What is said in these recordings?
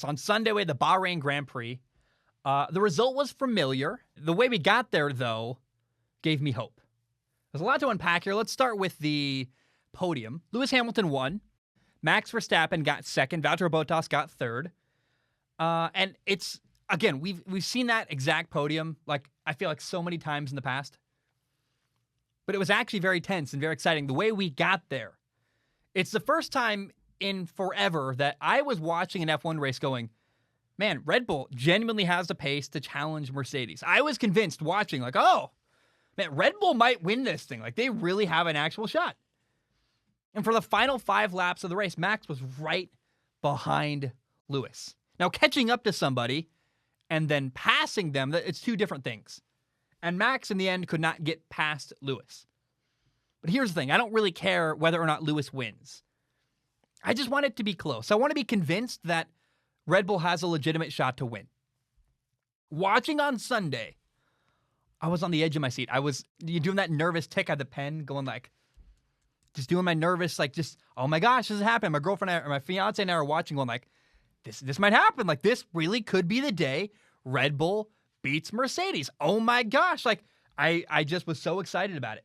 So on Sunday, we had the Bahrain Grand Prix. The result was familiar. The way we got there, though, gave me hope. There's a lot to unpack here. Let's start with the podium. Lewis Hamilton won. Max Verstappen got second. Valtteri Bottas got third. And it's, again, we've seen that exact podium, like, I feel like so many times in the past. But it was actually very tense and very exciting. The way we got there. It's the first time in forever that I was watching an F1 race going, man, Red Bull genuinely has the pace to challenge Mercedes. I was convinced watching, like, oh, man, Red Bull might win this thing. Like, they really have an actual shot. And for the final 5 laps of the race, Max was right behind Lewis. Now, catching up to somebody and then passing them, it's two different things. And Max, in the end, could not get past Lewis. But here's the thing. I don't really care whether or not Lewis wins. I just want it to be close. I want to be convinced that Red Bull has a legitimate shot to win. Watching on Sunday, I was on the edge of my seat. I was doing that nervous tick at the pen, going like, just doing my nervous, like, just, oh my gosh, this is happening. My girlfriend or my fiance and I are watching, going like, this might happen. Like, this really could be the day Red Bull beats Mercedes. Oh my gosh. Like, I just was so excited about it.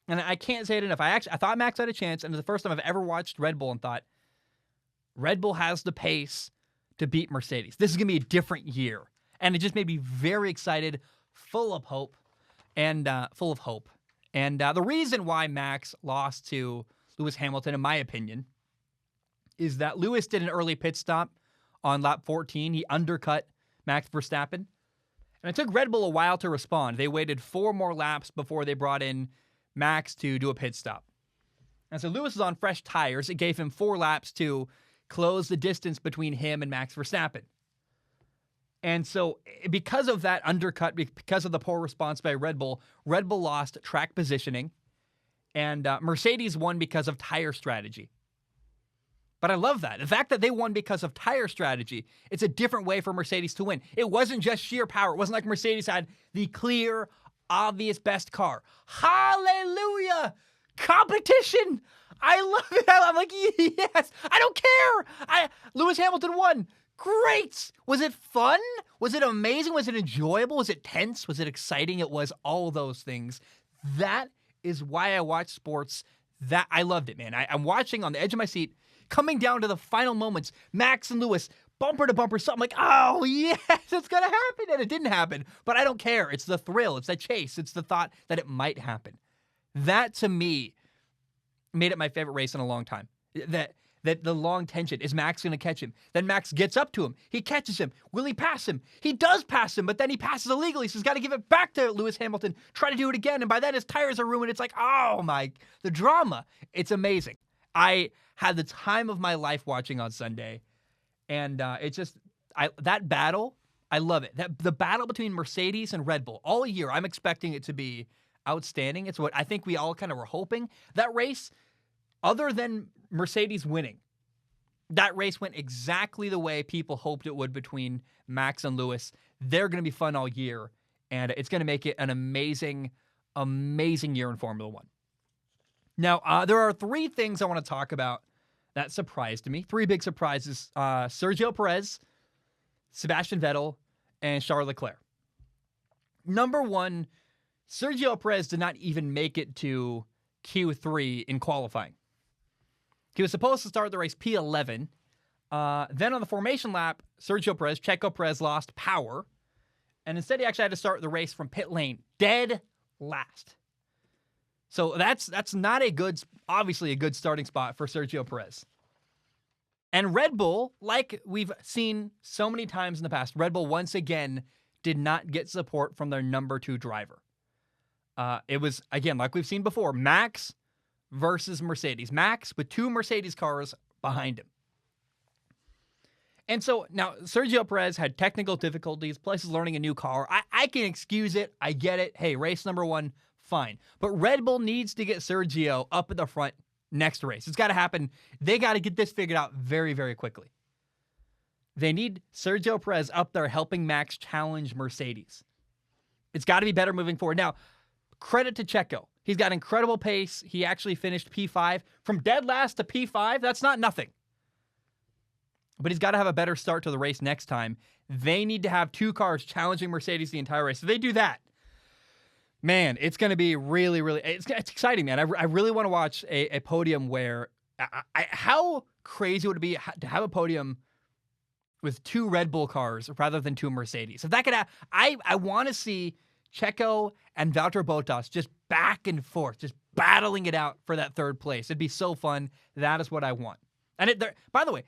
And I can't say it enough. I thought Max had a chance, and it was the first time I've ever watched Red Bull and thought, Red Bull has the pace to beat Mercedes. This is going to be a different year. And it just made me very excited, full of hope. And the reason why Max lost to Lewis Hamilton, in my opinion, is that Lewis did an early pit stop on lap 14. He undercut Max Verstappen. And it took Red Bull a while to respond. They waited 4 more laps before they brought in Max to do a pit stop. And so Lewis is on fresh tires. It gave him 4 laps to close the distance between him and Max Verstappen. And so because of that undercut, because of the poor response by Red Bull lost track positioning. And Mercedes won because of tire strategy. But I love that. The fact that they won because of tire strategy, it's a different way for Mercedes to win. It wasn't just sheer power. It wasn't like Mercedes had the clear, obvious best car. Hallelujah! Competition! I love it. I'm like, yes! I don't care! Lewis Hamilton won. Great! Was it fun? Was it amazing? Was it enjoyable? Was it tense? Was it exciting? It was all those things. That is why I watch sports. That I loved it, man. I'm watching on the edge of my seat, coming down to the final moments, Max and Lewis, bumper to bumper, something like, oh, yes, it's going to happen. And it didn't happen. But I don't care. It's the thrill. It's the chase. It's the thought that it might happen. That, to me, made it my favorite race in a long time. That the long tension. Is Max going to catch him? Then Max gets up to him. He catches him. Will he pass him? He does pass him, but then he passes illegally, so he's got to give it back to Lewis Hamilton, try to do it again, and by then his tires are ruined. It's like, oh, the drama. It's amazing. I had the time of my life watching on Sunday, and that battle, I love it. The battle between Mercedes and Red Bull, all year, I'm expecting it to be outstanding. It's what I think we all kind of were hoping. That race, other than Mercedes winning, that race went exactly the way people hoped it would between Max and Lewis. They're going to be fun all year, and it's going to make it an amazing, amazing year in Formula One. Now, there are 3 things I want to talk about that surprised me. 3 big surprises. Sergio Perez, Sebastian Vettel, and Charles Leclerc. Number 1, Sergio Perez did not even make it to Q3 in qualifying. He was supposed to start the race P11. Then on the formation lap, Checo Perez lost power. And instead he actually had to start the race from pit lane, dead last. So that's not obviously a good starting spot for Sergio Perez. And Red Bull, like we've seen so many times in the past, Red Bull once again did not get support from their number 2 driver. It was, again, like we've seen before, Max versus Mercedes. Max with 2 Mercedes cars behind him. And so now Sergio Perez had technical difficulties, plus he's learning a new car. I can excuse it. I get it. Hey, race number 1, fine. But Red Bull needs to get Sergio up at the front next race. It's got to happen. They got to get this figured out very, very quickly. They need Sergio Perez up there helping Max challenge Mercedes. It's got to be better moving forward. Now, credit to Checo. He's got incredible pace. He actually finished P5. From dead last to P5, that's not nothing. but he's got to have a better start to the race next time. They need to have 2 cars challenging Mercedes the entire race. If they do that, man, it's going to be really, really, it's exciting, man. I really want to watch a podium where, how crazy would it be to have a podium with 2 Red Bull cars rather than 2 Mercedes? If that could happen, I want to see Checo and Valtteri Bottas just back and forth, just battling it out for that 3rd place. It'd be so fun. That is what I want. And by the way,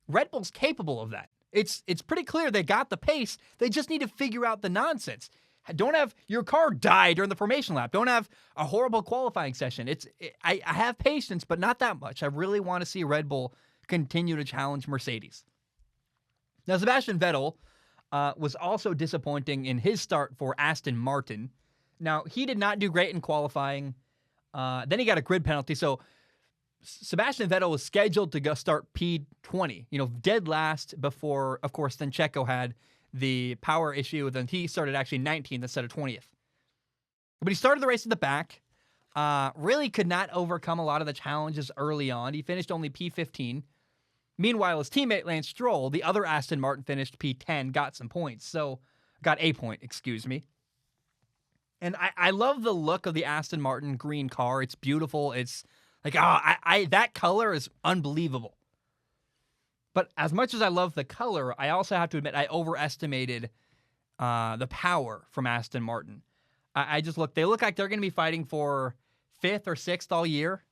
Red Bull's capable of that. It's pretty clear they got the pace. They just need to figure out the nonsense. Don't have your car die during the formation lap. Don't have a horrible qualifying session. I have patience, but not that much. I really want to see Red Bull continue to challenge Mercedes. Now, Sebastian Vettel was also disappointing in his start for Aston Martin. Now, he did not do great in qualifying. Then he got a grid penalty. So Sebastian Vettel was scheduled to go start P20, dead last before, of course, then Checo had the power issue. Then he started actually 19th instead of 20th. But he started the race at the back. Really could not overcome a lot of the challenges early on. He finished only P15. Meanwhile, his teammate Lance Stroll, the other Aston Martin, finished P10, got some points. So, got a point, excuse me. And I love the look of the Aston Martin green car. It's beautiful. It's like, that color is unbelievable. But as much as I love the color, I also have to admit I overestimated the power from Aston Martin. They look like they're going to be fighting for 5th or 6th all year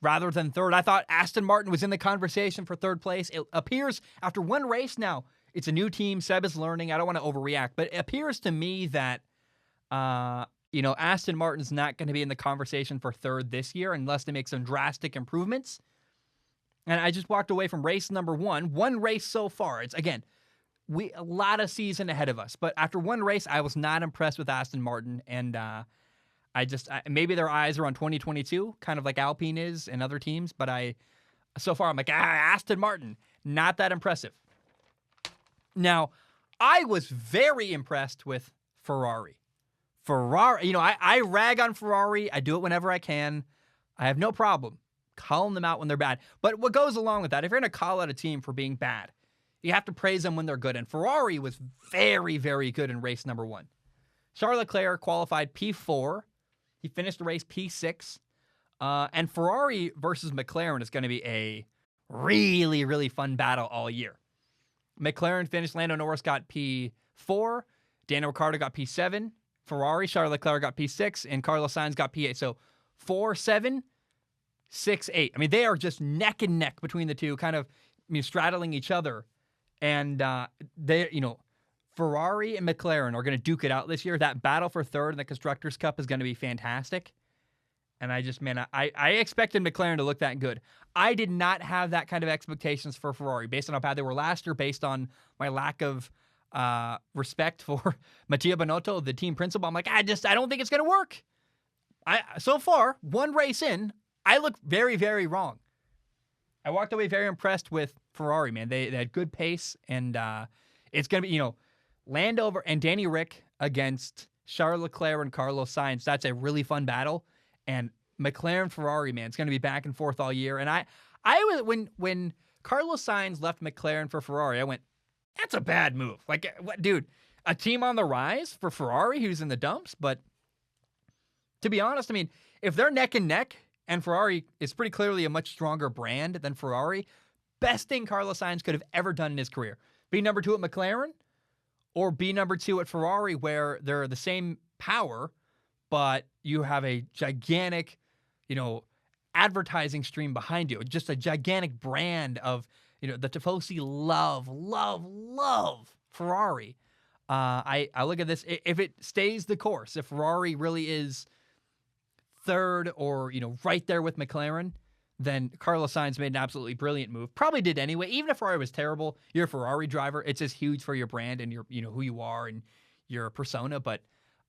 rather than 3rd. I thought Aston Martin was in the conversation for 3rd place. It appears after one race now, it's a new team. Seb is learning. I don't want to overreact, but it appears to me that, Aston Martin's not going to be in the conversation for 3rd this year unless they make some drastic improvements. And I just walked away from race number 1. One race so far. It's, again, a lot of season ahead of us. But after one race, I was not impressed with Aston Martin. And maybe their eyes are on 2022, kind of like Alpine is and other teams. But so far, I'm like, Aston Martin, not that impressive. Now, I was very impressed with Ferrari. I rag on Ferrari. I do it whenever I can. I have no problem calling them out when they're bad. But what goes along with that, if you're going to call out a team for being bad, you have to praise them when they're good. And Ferrari was very, very good in race number 1. Charles Leclerc qualified P4. He finished the race P6. And Ferrari versus McLaren is going to be a really, really fun battle all year. McLaren finished. Lando Norris got P4. Daniel Ricciardo got P7. Ferrari, Charles Leclerc got P6. And Carlos Sainz got P8. So 4-7. 6-8. I mean, they are just neck and neck between the two, kind of straddling each other. And Ferrari and McLaren are going to duke it out this year. That battle for 3rd in the Constructors' Cup is going to be fantastic. And I expected McLaren to look that good. I did not have that kind of expectations for Ferrari based on how bad they were last year, based on my lack of respect for Mattia Binotto, the team principal. I'm like, I don't think it's going to work. So far, one race in, I look very, very wrong. I walked away very impressed with Ferrari, man. They had good pace, and it's going to be, Lando and Danny Rick against Charles Leclerc and Carlos Sainz. That's a really fun battle. And McLaren Ferrari, man, it's going to be back and forth all year. And I was when Carlos Sainz left McLaren for Ferrari, I went, that's a bad move. Like, what, dude? A team on the rise for Ferrari who's in the dumps. But to be honest, I mean, if they're neck and neck, and Ferrari is pretty clearly a much stronger brand than Ferrari, best thing Carlos Sainz could have ever done in his career. Be number 2 at McLaren or be number 2 at Ferrari, where they're the same power, but you have a gigantic, advertising stream behind you. Just a gigantic brand of, the Tifosi love Ferrari. I look at this. If it stays the course, if Ferrari really is 3rd or, right there with McLaren, then Carlos Sainz made an absolutely brilliant move. Probably did anyway. Even if Ferrari was terrible, you're a Ferrari driver. It's just huge for your brand and your, who you are and your persona. But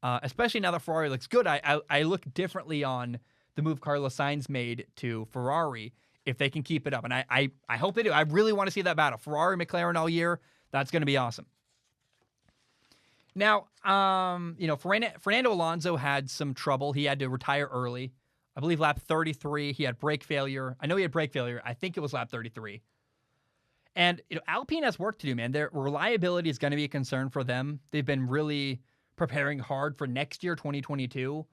especially now that Ferrari looks good, I look differently on the move Carlos Sainz made to Ferrari if they can keep it up. And I hope they do. I really want to see that battle. Ferrari, McLaren all year. That's going to be awesome. Now, Fernando Alonso had some trouble. He had to retire early. I believe lap 33, he had brake failure. I know he had brake failure. I think it was lap 33. And Alpine has work to do, man. Their reliability is going to be a concern for them. They've been really preparing hard for next year, 2022.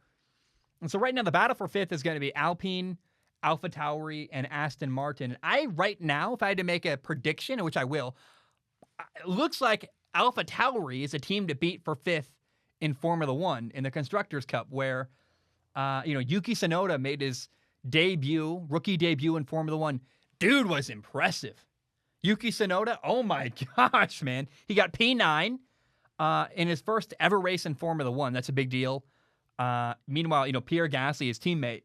And so right now, the battle for fifth is going to be Alpine, AlphaTauri, and Aston Martin. Right now, if I had to make a prediction, which I will, it looks like AlphaTauri is a team to beat for fifth in Formula One in the Constructors' Cup, where Yuki Tsunoda made his rookie debut in Formula One. Dude was impressive. Yuki Tsunoda, oh my gosh, man. He got P9 in his first ever race in Formula One. That's a big deal. Meanwhile, Pierre Gasly, his teammate,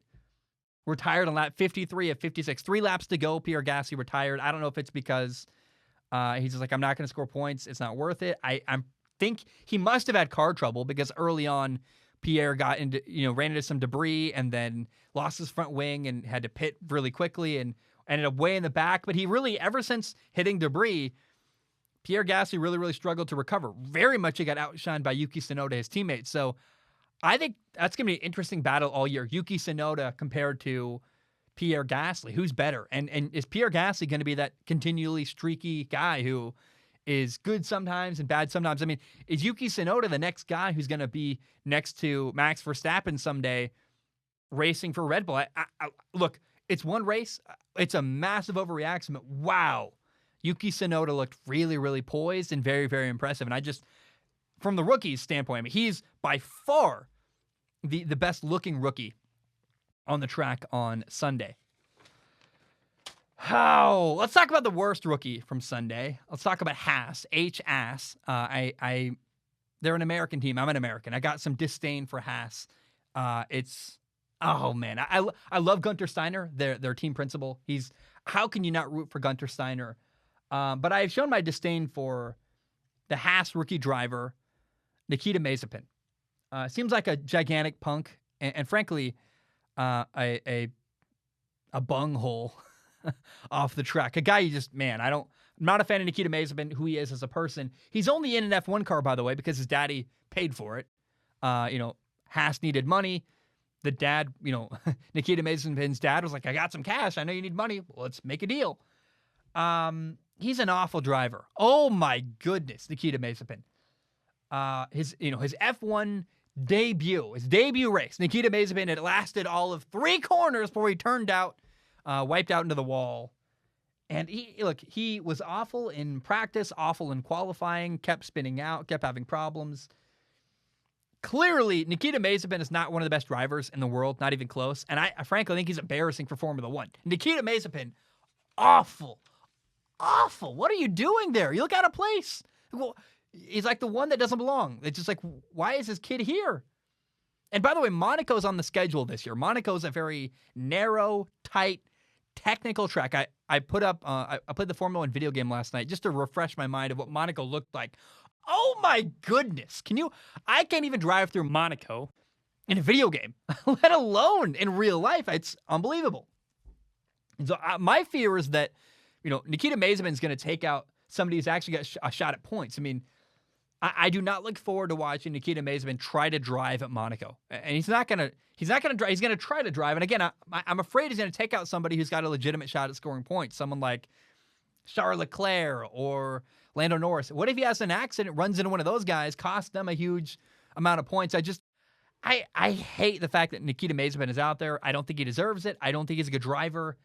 retired on lap 53 of 56. 3 laps to go, Pierre Gasly retired. I don't know if it's because he's just like, I'm not going to score points. It's not worth it. I think he must have had car trouble because early on, Pierre got into, ran into some debris and then lost his front wing and had to pit really quickly and ended up way in the back. But he really, ever since hitting debris, Pierre Gasly really, really struggled to recover. Very much he got outshined by Yuki Tsunoda, his teammate. So I think that's going to be an interesting battle all year. Yuki Tsunoda compared to Pierre Gasly. Who's better? And is Pierre Gasly going to be that continually streaky guy who is good sometimes and bad sometimes? I mean, is Yuki Tsunoda the next guy who's going to be next to Max Verstappen someday racing for Red Bull? Look, it's one race. It's a massive overreaction, but wow. Yuki Tsunoda looked really, really poised and very, very impressive. And from the rookie's standpoint, I mean, he's by far the best looking rookie on the track on Sunday. Let's talk about the worst rookie from Sunday. Let's talk about Haas, H-Ass. They're an American team. I'm an American. I got some disdain for Haas. Oh man, I love Gunter Steiner, their team principal. How can you not root for Gunter Steiner? But I've shown my disdain for the Haas rookie driver, Nikita Mazepin. Seems like a gigantic punk, and frankly, a bunghole off the track. A guy I'm not a fan of Nikita Mazepin, who he is as a person. He's only in an F1 car, by the way, because his daddy paid for it. Haas needed money. The dad, Nikita Mazepin's dad was like, I got some cash. I know you need money. Well, let's make a deal. He's an awful driver. Oh my goodness, Nikita Mazepin. His F1 debut, his debut race, Nikita Mazepin, it lasted all of 3 corners before he turned out, wiped out into the wall. And he was awful in practice, awful in qualifying, kept spinning out, kept having problems. Clearly, Nikita Mazepin is not one of the best drivers in the world, not even close. And I frankly think he's embarrassing for Formula One. Nikita Mazepin, awful. What are you doing there? You look out of place. Well, he's like the one that doesn't belong. It's just like, why is this kid here? And by the way, Monaco's on the schedule this year. Monaco's a very narrow, tight, technical track. I put up, I played the Formula One video game last night just to refresh my mind of what Monaco looked like. Oh my goodness. I can't even drive through Monaco in a video game, let alone in real life. It's unbelievable. And so my fear is that, Nikita Mazepin is going to take out somebody who's actually got a shot at points. I mean, I do not look forward to watching Nikita Mazepin try to drive at Monaco. And he's not going to drive. He's going to try to drive. And again, I'm afraid he's going to take out somebody who's got a legitimate shot at scoring points. Someone like Charles Leclerc or Lando Norris. What if he has an accident, runs into one of those guys, costs them a huge amount of points? I hate the fact that Nikita Mazepin is out there. I don't think he deserves it. I don't think he's a good driver.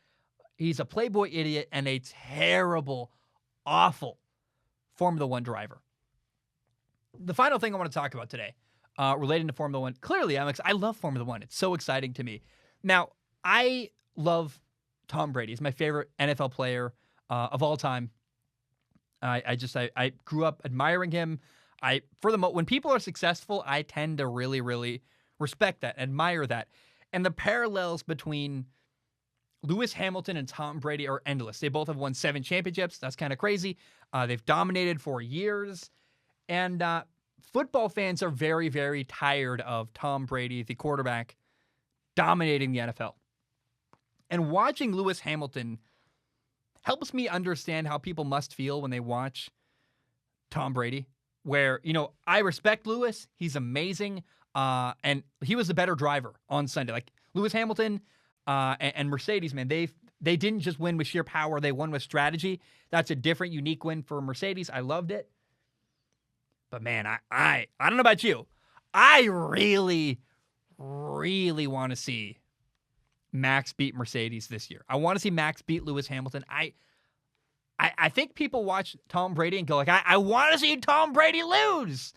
He's a playboy idiot and a terrible, awful Formula One driver. The final thing I want to talk about today, relating to Formula One. Clearly, I love Formula One. It's so exciting to me. Now, I love Tom Brady. He's my favorite NFL player of all time. I grew up admiring him. When people are successful, I tend to really, really respect that, admire that. And the parallels between Lewis Hamilton and Tom Brady are endless. They both have won 7 championships. That's kind of crazy. They've dominated for years. And football fans are very, very tired of Tom Brady, the quarterback, dominating the NFL. And watching Lewis Hamilton helps me understand how people must feel when they watch Tom Brady, where, I respect Lewis. He's amazing. And he was the better driver on Sunday. Like Lewis Hamilton and Mercedes, man, they didn't just win with sheer power, they won with strategy. That's a different, unique win for Mercedes. I loved it. But man, I don't know about you. I really, really want to see Max beat Mercedes this year. I want to see Max beat Lewis Hamilton. I think people watch Tom Brady and go like, I want to see Tom Brady lose.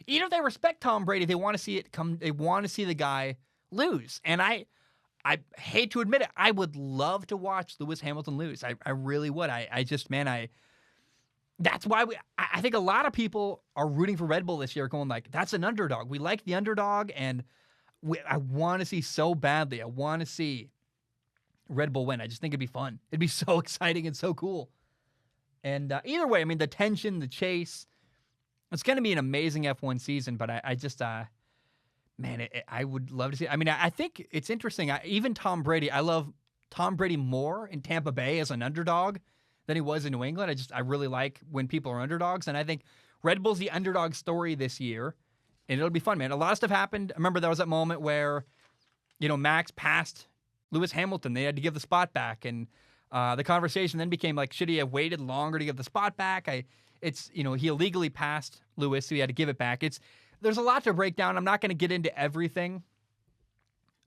Even if they respect Tom Brady, they want to see it come. They want to see the guy lose. And I hate to admit it, I would love to watch Lewis Hamilton lose. I really would. That's why I think a lot of people are rooting for Red Bull this year, going like, that's an underdog. We like the underdog, and I want to see so badly. I want to see Red Bull win. I just think it'd be fun. It'd be so exciting and so cool. And either way, I mean, the tension, the chase, it's going to be an amazing F1 season, but I just, man, I would love to see it. I mean, I think it's interesting. Even Tom Brady, I love Tom Brady more in Tampa Bay as an underdog than he was in New England. I really like when people are underdogs, and I think Red Bull's the underdog story this year, and it'll be fun, man. A lot of stuff happened. I remember there was that moment where, Max passed Lewis Hamilton. They had to give the spot back, and the conversation then became like, should he have waited longer to give the spot back? He illegally passed Lewis, so he had to give it back. There's a lot to break down. I'm not going to get into everything,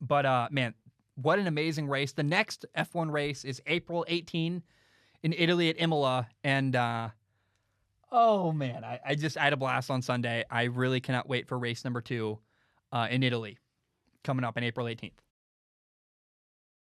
but man, what an amazing race. The next F1 race is April 18 in Italy at Imola, and oh man, I had a blast on Sunday. I really cannot wait for race number 2 in Italy coming up on April 18th.